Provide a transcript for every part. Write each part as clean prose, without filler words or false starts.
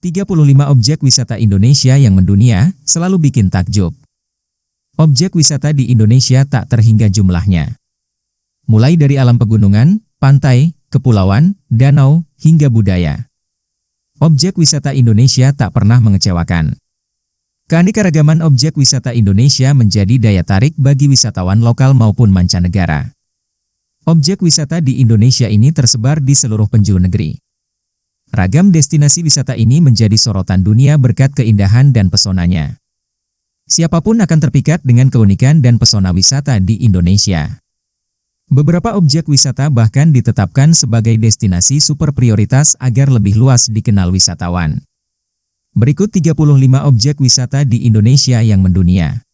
35 objek wisata Indonesia yang mendunia selalu bikin takjub. Objek wisata di Indonesia tak terhingga jumlahnya. Mulai dari alam pegunungan, pantai, kepulauan, danau, hingga budaya. Objek wisata Indonesia tak pernah mengecewakan. Keanekaragaman objek wisata Indonesia menjadi daya tarik bagi wisatawan lokal maupun mancanegara. Objek wisata di Indonesia ini tersebar di seluruh penjuru negeri. Ragam destinasi wisata ini menjadi sorotan dunia berkat keindahan dan pesonanya. Siapapun akan terpikat dengan keunikan dan pesona wisata di Indonesia. Beberapa objek wisata bahkan ditetapkan sebagai destinasi super prioritas agar lebih luas dikenal wisatawan. Berikut 35 objek wisata di Indonesia yang mendunia.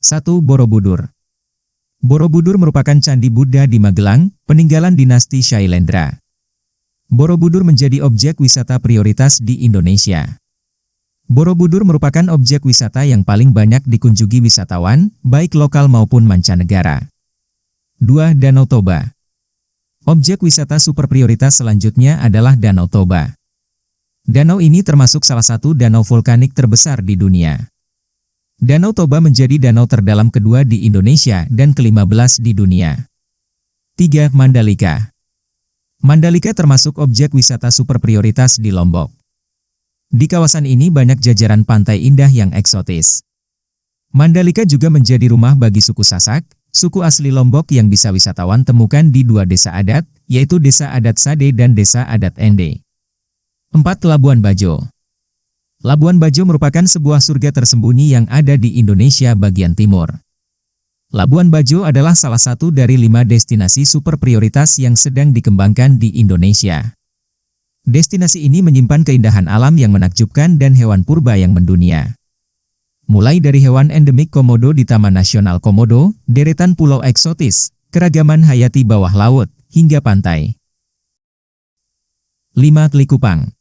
1. Borobudur. Borobudur merupakan candi Buddha di Magelang, peninggalan dinasti Shailendra. Borobudur menjadi objek wisata prioritas di Indonesia. Borobudur merupakan objek wisata yang paling banyak dikunjungi wisatawan, baik lokal maupun mancanegara. 2. Danau Toba. Objek wisata super prioritas selanjutnya adalah Danau Toba. Danau ini termasuk salah satu danau vulkanik terbesar di dunia. Danau Toba menjadi danau terdalam kedua di Indonesia dan ke-15 di dunia. 3. Mandalika. Mandalika termasuk objek wisata super prioritas di Lombok. Di kawasan ini banyak jajaran pantai indah yang eksotis. Mandalika juga menjadi rumah bagi suku Sasak, suku asli Lombok yang bisa wisatawan temukan di 2 desa adat, yaitu Desa Adat Sade dan Desa Adat Ende. 4. Labuan Bajo. Labuan Bajo merupakan sebuah surga tersembunyi yang ada di Indonesia bagian timur. Labuan Bajo adalah salah satu dari 5 destinasi super prioritas yang sedang dikembangkan di Indonesia. Destinasi ini menyimpan keindahan alam yang menakjubkan dan hewan purba yang mendunia. Mulai dari hewan endemik Komodo di Taman Nasional Komodo, deretan pulau eksotis, keragaman hayati bawah laut, hingga pantai. 5. Likupang.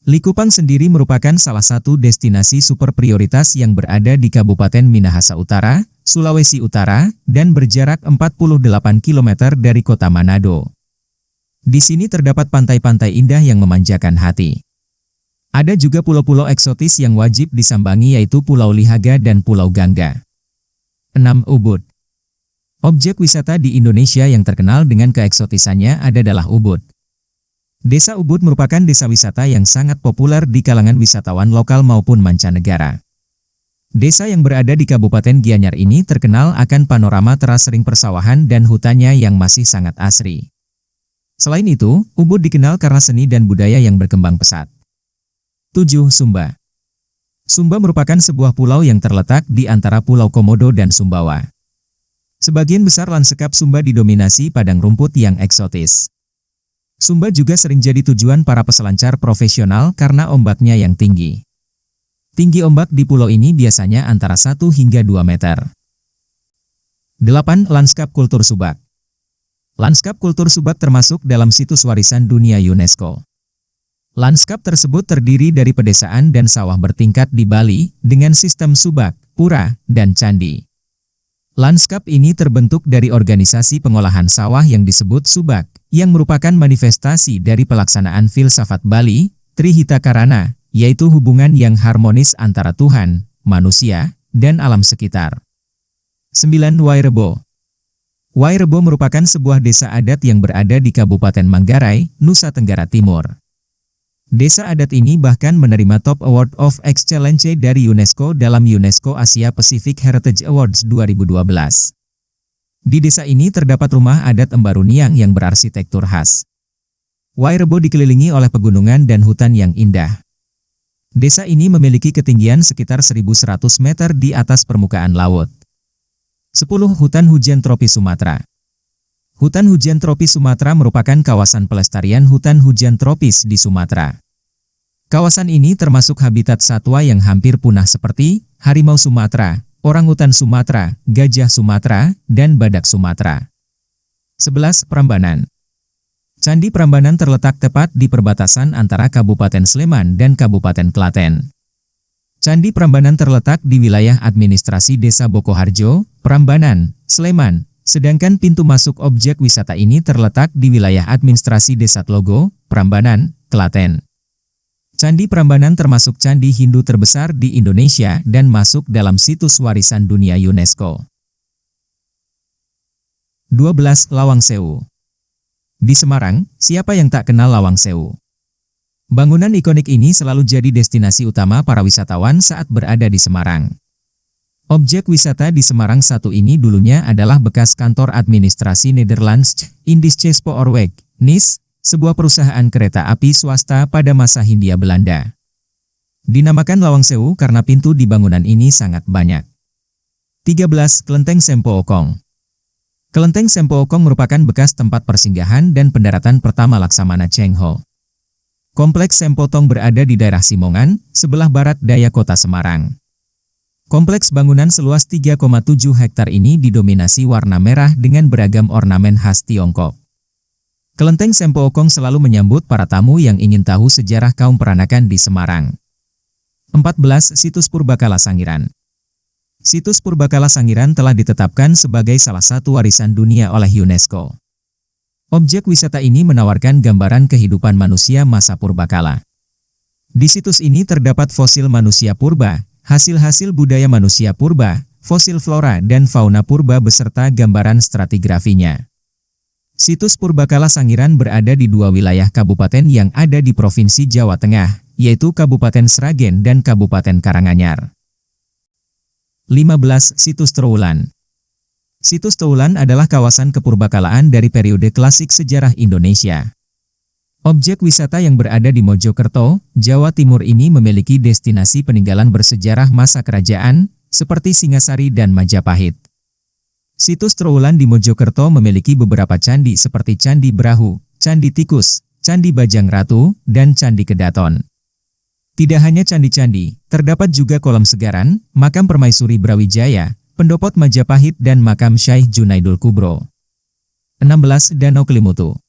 Likupang sendiri merupakan salah satu destinasi super prioritas yang berada di Kabupaten Minahasa Utara, Sulawesi Utara, dan berjarak 48 km dari kota Manado. Di sini terdapat pantai-pantai indah yang memanjakan hati. Ada juga pulau-pulau eksotis yang wajib disambangi yaitu Pulau Lihaga dan Pulau Gangga. 6. Ubud. Objek wisata di Indonesia yang terkenal dengan keeksotisannya adalah Ubud. Desa Ubud merupakan desa wisata yang sangat populer di kalangan wisatawan lokal maupun mancanegara. Desa yang berada di Kabupaten Gianyar ini terkenal akan panorama terasering persawahan dan hutannya yang masih sangat asri. Selain itu, Ubud dikenal karena seni dan budaya yang berkembang pesat. 7. Sumba. Sumba merupakan sebuah pulau yang terletak di antara Pulau Komodo dan Sumbawa. Sebagian besar lanskap Sumba didominasi padang rumput yang eksotis. Sumba juga sering jadi tujuan para peselancar profesional karena ombaknya yang tinggi. Tinggi ombak di pulau ini biasanya antara 1 hingga 2 meter. 8. Lanskap Kultur Subak. Lanskap Kultur Subak termasuk dalam situs warisan dunia UNESCO. Lanskap tersebut terdiri dari pedesaan dan sawah bertingkat di Bali dengan sistem subak, pura, dan candi. Lanskap ini terbentuk dari organisasi pengolahan sawah yang disebut subak, yang merupakan manifestasi dari pelaksanaan filsafat Bali, Trihita Karana, yaitu hubungan yang harmonis antara Tuhan, manusia, dan alam sekitar. 9. Wairebo. Wairebo merupakan sebuah desa adat yang berada di Kabupaten Manggarai, Nusa Tenggara Timur. Desa adat ini bahkan menerima Top Award of Excellence dari UNESCO dalam UNESCO Asia Pacific Heritage Awards 2012. Di desa ini terdapat rumah adat Embaruniang yang berarsitektur khas. Wairebo dikelilingi oleh pegunungan dan hutan yang indah. Desa ini memiliki ketinggian sekitar 1.100 meter di atas permukaan laut. 10. Hutan Hujan Tropis Sumatera. Hutan Hujan Tropis Sumatera merupakan kawasan pelestarian hutan hujan tropis di Sumatera. Kawasan ini termasuk habitat satwa yang hampir punah seperti harimau Sumatera, orangutan Sumatera, gajah Sumatera, dan badak Sumatera. 11. Prambanan. Candi Prambanan terletak tepat di perbatasan antara Kabupaten Sleman dan Kabupaten Klaten. Candi Prambanan terletak di wilayah administrasi Desa Bokoharjo, Prambanan, Sleman, sedangkan pintu masuk objek wisata ini terletak di wilayah administrasi Desa Tlogo, Prambanan, Klaten. Candi Prambanan termasuk candi Hindu terbesar di Indonesia dan masuk dalam situs warisan dunia UNESCO. 12. Lawang Sewu. Di Semarang, siapa yang tak kenal Lawang Sewu? Bangunan ikonik ini selalu jadi destinasi utama para wisatawan saat berada di Semarang. Objek wisata di Semarang satu ini dulunya adalah bekas kantor administrasi Nederlands Indische Spoorweg, NIS, sebuah perusahaan kereta api swasta pada masa Hindia Belanda. Dinamakan Lawang Sewu karena pintu di bangunan ini sangat banyak. 13. Kelenteng Sempookong. Kelenteng Sempookong merupakan bekas tempat persinggahan dan pendaratan pertama Laksamana Cheng Ho. Kompleks Sempotong berada di daerah Simongan, sebelah barat daya kota Semarang. Kompleks bangunan seluas 3,7 hektar ini didominasi warna merah dengan beragam ornamen khas Tiongkok. Kelenteng Sempookong selalu menyambut para tamu yang ingin tahu sejarah kaum peranakan di Semarang. 14. Situs Purbakala Sangiran. Situs Purbakala Sangiran telah ditetapkan sebagai salah satu warisan dunia oleh UNESCO. Objek wisata ini menawarkan gambaran kehidupan manusia masa purbakala. Di situs ini terdapat fosil manusia purba, hasil-hasil budaya manusia purba, fosil flora dan fauna purba beserta gambaran stratigrafinya. Situs Purbakala Sangiran berada di dua wilayah kabupaten yang ada di Provinsi Jawa Tengah, yaitu Kabupaten Sragen dan Kabupaten Karanganyar. 15. Situs Trowulan. Situs Trowulan adalah kawasan kepurbakalaan dari periode klasik sejarah Indonesia. Objek wisata yang berada di Mojokerto, Jawa Timur ini memiliki destinasi peninggalan bersejarah masa kerajaan, seperti Singasari dan Majapahit. Situs Trowulan di Mojokerto memiliki beberapa candi seperti Candi Brahu, Candi Tikus, Candi Bajang Ratu, dan Candi Kedaton. Tidak hanya candi-candi, terdapat juga kolam segaran, makam permaisuri Brawijaya, Pendopot Majapahit dan makam Syekh Junaidul Kubro. 16. Danau Kelimutu.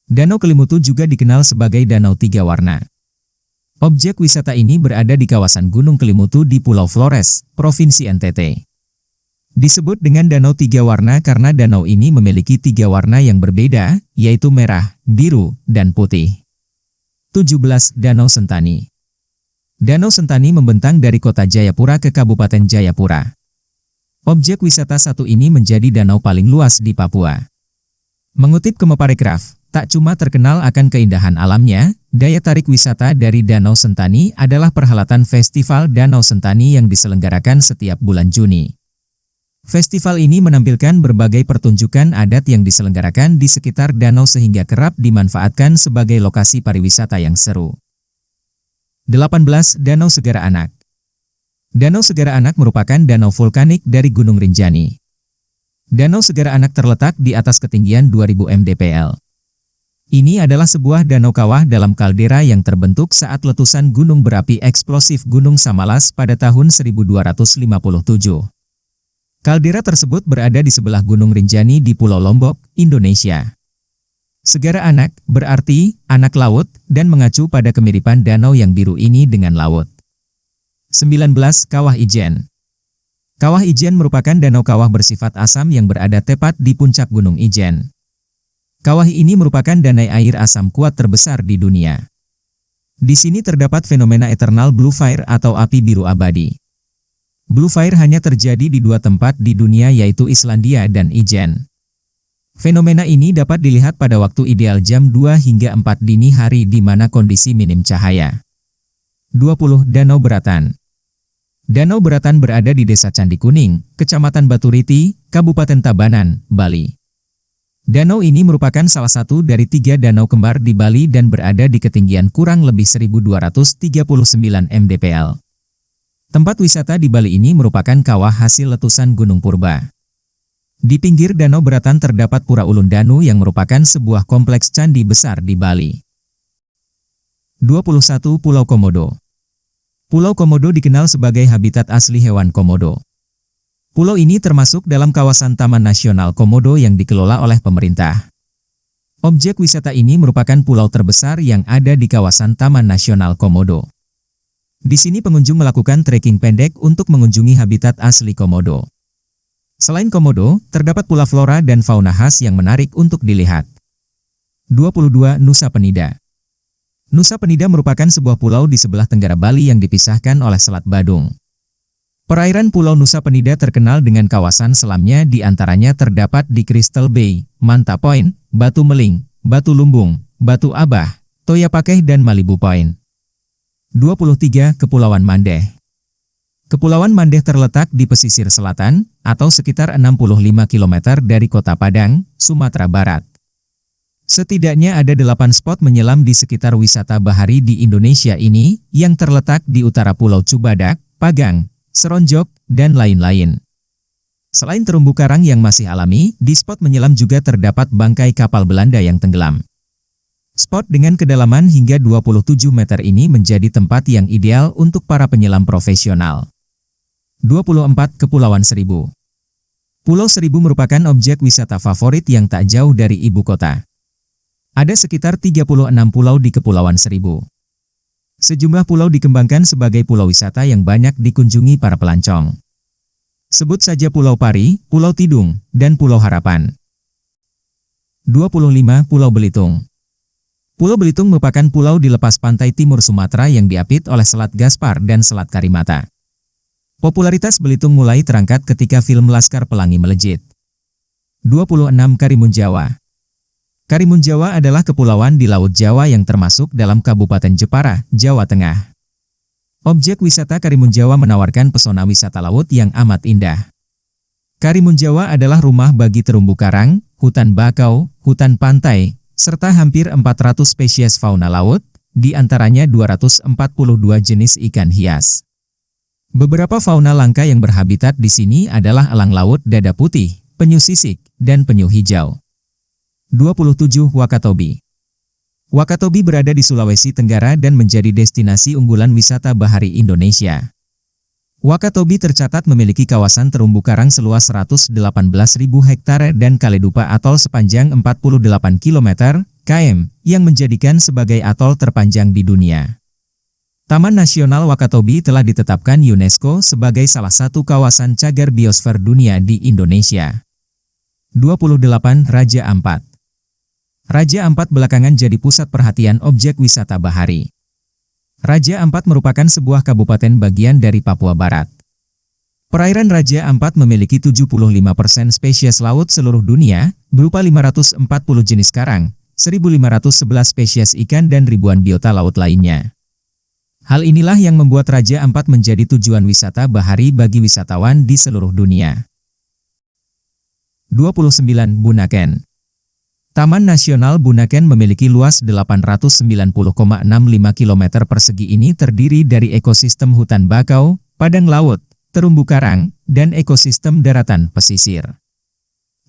Danau Kelimutu juga dikenal sebagai Danau Tiga Warna. Objek wisata ini berada di kawasan Gunung Kelimutu di Pulau Flores, Provinsi NTT. Disebut dengan Danau Tiga Warna karena danau ini memiliki tiga warna yang berbeda, yaitu merah, biru, dan putih. 17. Danau Sentani. Danau Sentani membentang dari kota Jayapura ke Kabupaten Jayapura. Objek wisata satu ini menjadi danau paling luas di Papua. Mengutip Kemenparekraf, tak cuma terkenal akan keindahan alamnya, daya tarik wisata dari Danau Sentani adalah perhelatan Festival Danau Sentani yang diselenggarakan setiap bulan Juni. Festival ini menampilkan berbagai pertunjukan adat yang diselenggarakan di sekitar danau sehingga kerap dimanfaatkan sebagai lokasi pariwisata yang seru. 18. Danau Segara Anak. Danau Segara Anak merupakan danau vulkanik dari Gunung Rinjani. Danau Segara Anak terletak di atas ketinggian 2000 mdpl. Ini adalah sebuah danau kawah dalam kaldera yang terbentuk saat letusan gunung berapi eksplosif Gunung Samalas pada tahun 1257. Kaldera tersebut berada di sebelah Gunung Rinjani di Pulau Lombok, Indonesia. Segara Anak berarti anak laut dan mengacu pada kemiripan danau yang biru ini dengan laut. 19. Kawah Ijen. Kawah Ijen merupakan danau kawah bersifat asam yang berada tepat di puncak Gunung Ijen. Kawah ini merupakan danai air asam kuat terbesar di dunia. Di sini terdapat fenomena eternal blue fire atau api biru abadi. Blue fire hanya terjadi di dua tempat di dunia yaitu Islandia dan Ijen. Fenomena ini dapat dilihat pada waktu ideal jam 2 hingga 4 dini hari di mana kondisi minim cahaya. 20. Danau Beratan. Danau Beratan berada di Desa Candi Kuning, Kecamatan Baturiti, Kabupaten Tabanan, Bali. Danau ini merupakan salah satu dari 3 danau kembar di Bali dan berada di ketinggian kurang lebih 1239 mdpl. Tempat wisata di Bali ini merupakan kawah hasil letusan Gunung Purba. Di pinggir Danau Beratan terdapat Pura Ulun Danu yang merupakan sebuah kompleks candi besar di Bali. 21. Pulau Komodo. Pulau Komodo dikenal sebagai habitat asli hewan komodo. Pulau ini termasuk dalam kawasan Taman Nasional Komodo yang dikelola oleh pemerintah. Objek wisata ini merupakan pulau terbesar yang ada di kawasan Taman Nasional Komodo. Di sini pengunjung melakukan trekking pendek untuk mengunjungi habitat asli komodo. Selain komodo, terdapat pula flora dan fauna khas yang menarik untuk dilihat. 22. Nusa Penida. Nusa Penida merupakan sebuah pulau di sebelah tenggara Bali yang dipisahkan oleh Selat Badung. Perairan Pulau Nusa Penida terkenal dengan kawasan selamnya, di antaranya terdapat di Crystal Bay, Manta Point, Batu Meling, Batu Lumbung, Batu Abah, Toya Pakeh dan Malibu Point. 23. Kepulauan Mandeh. Kepulauan Mandeh terletak di pesisir selatan, atau sekitar 65 km dari Kota Padang, Sumatera Barat. Setidaknya ada 8 spot menyelam di sekitar wisata bahari di Indonesia ini, yang terletak di utara Pulau Cubadak, Pagang, Seronjok, dan lain-lain. Selain terumbu karang yang masih alami, di spot menyelam juga terdapat bangkai kapal Belanda yang tenggelam. Spot dengan kedalaman hingga 27 meter ini menjadi tempat yang ideal untuk para penyelam profesional. 24. Kepulauan Seribu. Pulau Seribu merupakan objek wisata favorit yang tak jauh dari ibu kota. Ada sekitar 36 pulau di Kepulauan Seribu. Sejumlah pulau dikembangkan sebagai pulau wisata yang banyak dikunjungi para pelancong. Sebut saja Pulau Pari, Pulau Tidung, dan Pulau Harapan. 25. Pulau Belitung. Pulau Belitung merupakan pulau di lepas pantai timur Sumatera yang diapit oleh Selat Gaspar dan Selat Karimata. Popularitas Belitung mulai terangkat ketika film Laskar Pelangi melejit. 26. Karimun Jawa. Karimun Jawa adalah kepulauan di Laut Jawa yang termasuk dalam Kabupaten Jepara, Jawa Tengah. Objek wisata Karimun Jawa menawarkan pesona wisata laut yang amat indah. Karimun Jawa adalah rumah bagi terumbu karang, hutan bakau, hutan pantai, serta hampir 400 spesies fauna laut, di antaranya 242 jenis ikan hias. Beberapa fauna langka yang berhabitat di sini adalah elang laut dada putih, penyu sisik, dan penyu hijau. 27. Wakatobi. Wakatobi berada di Sulawesi Tenggara dan menjadi destinasi unggulan wisata bahari Indonesia. Wakatobi tercatat memiliki kawasan terumbu karang seluas 118.000 hektare dan kaledupa atol sepanjang 48 km, yang menjadikan sebagai atol terpanjang di dunia. Taman Nasional Wakatobi telah ditetapkan UNESCO sebagai salah satu kawasan cagar biosfer dunia di Indonesia. 28. Raja Ampat. Raja Ampat belakangan jadi pusat perhatian objek wisata bahari. Raja Ampat merupakan sebuah kabupaten bagian dari Papua Barat. Perairan Raja Ampat memiliki 75% spesies laut seluruh dunia, berupa 540 jenis karang, 1.511 spesies ikan dan ribuan biota laut lainnya. Hal inilah yang membuat Raja Ampat menjadi tujuan wisata bahari bagi wisatawan di seluruh dunia. 29. Bunaken. Taman Nasional Bunaken memiliki luas 890,65 km persegi. Ini terdiri dari ekosistem hutan bakau, padang laut, terumbu karang, dan ekosistem daratan pesisir.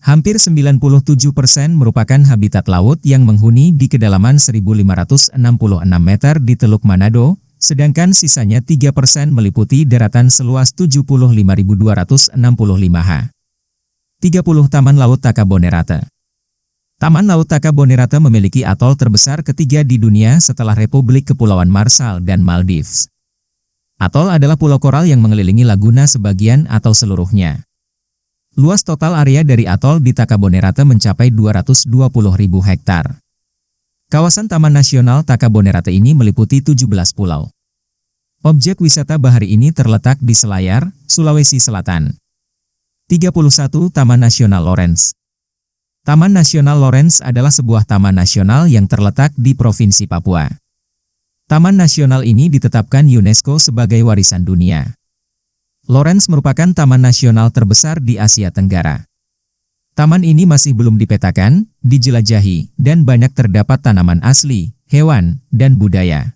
Hampir 97% merupakan habitat laut yang menghuni di kedalaman 1.566 meter di Teluk Manado, sedangkan sisanya 3% meliputi daratan seluas 75.265 ha. 30. Taman Laut Takabonerate. Taman Laut Takabonerate memiliki atol terbesar ketiga di dunia setelah Republik Kepulauan Marshall dan Maldives. Atol adalah pulau koral yang mengelilingi laguna sebagian atau seluruhnya. Luas total area dari atol di Takabonerate mencapai 220.000 hektar. Kawasan Taman Nasional Takabonerate ini meliputi 17 pulau. Objek wisata bahari ini terletak di Selayar, Sulawesi Selatan. 31. Taman Nasional Lorentz. Taman Nasional Lorentz adalah sebuah taman nasional yang terletak di Provinsi Papua. Taman nasional ini ditetapkan UNESCO sebagai warisan dunia. Lorentz merupakan taman nasional terbesar di Asia Tenggara. Taman ini masih belum dipetakan, dijelajahi, dan banyak terdapat tanaman asli, hewan, dan budaya.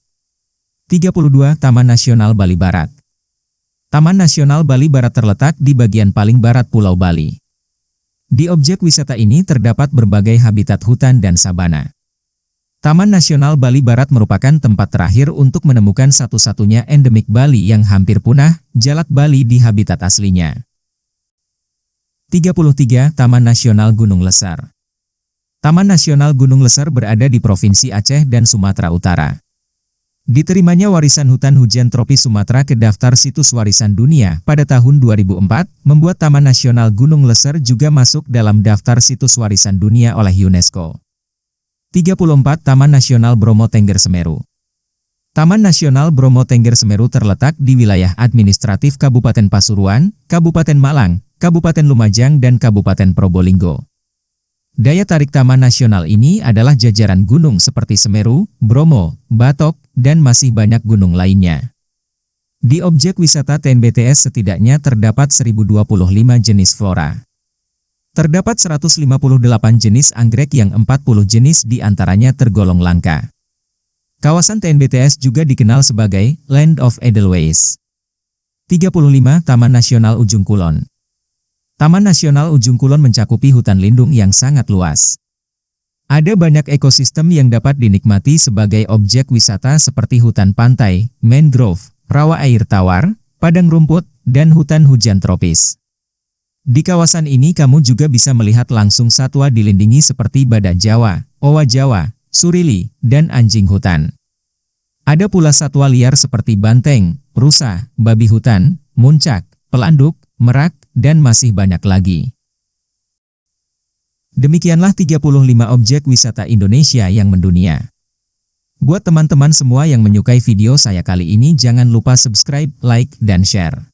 32. Taman Nasional Bali Barat. Taman Nasional Bali Barat terletak di bagian paling barat Pulau Bali. Di objek wisata ini terdapat berbagai habitat hutan dan sabana. Taman Nasional Bali Barat merupakan tempat terakhir untuk menemukan satu-satunya endemik Bali yang hampir punah, jalak Bali di habitat aslinya. 33. Taman Nasional Gunung Lesar. Taman Nasional Gunung Lesar berada di Provinsi Aceh dan Sumatera Utara. Diterimanya warisan hutan hujan tropis Sumatera ke daftar situs warisan dunia pada tahun 2004, membuat Taman Nasional Gunung Lesar juga masuk dalam daftar situs warisan dunia oleh UNESCO. 34. Taman Nasional Bromo Tengger Semeru. Taman Nasional Bromo Tengger Semeru terletak di wilayah administratif Kabupaten Pasuruan, Kabupaten Malang, Kabupaten Lumajang dan Kabupaten Probolinggo. Daya tarik Taman Nasional ini adalah jajaran gunung seperti Semeru, Bromo, Batok, dan masih banyak gunung lainnya. Di objek wisata TNBTS setidaknya terdapat 1025 jenis flora. Terdapat 158 jenis anggrek yang 40 jenis diantaranya tergolong langka. Kawasan TNBTS juga dikenal sebagai Land of Edelweiss. 35 Taman Nasional Ujung Kulon. Taman Nasional Ujung Kulon mencakupi hutan lindung yang sangat luas. Ada banyak ekosistem yang dapat dinikmati sebagai objek wisata seperti hutan pantai, mangrove, rawa air tawar, padang rumput, dan hutan hujan tropis. Di kawasan ini kamu juga bisa melihat langsung satwa dilindungi seperti badak Jawa, owa Jawa, surili, dan anjing hutan. Ada pula satwa liar seperti banteng, rusa, babi hutan, muncak, pelanduk, merak, dan masih banyak lagi. Demikianlah 35 objek wisata Indonesia yang mendunia. Buat teman-teman semua yang menyukai video saya kali ini, jangan lupa subscribe, like, dan share.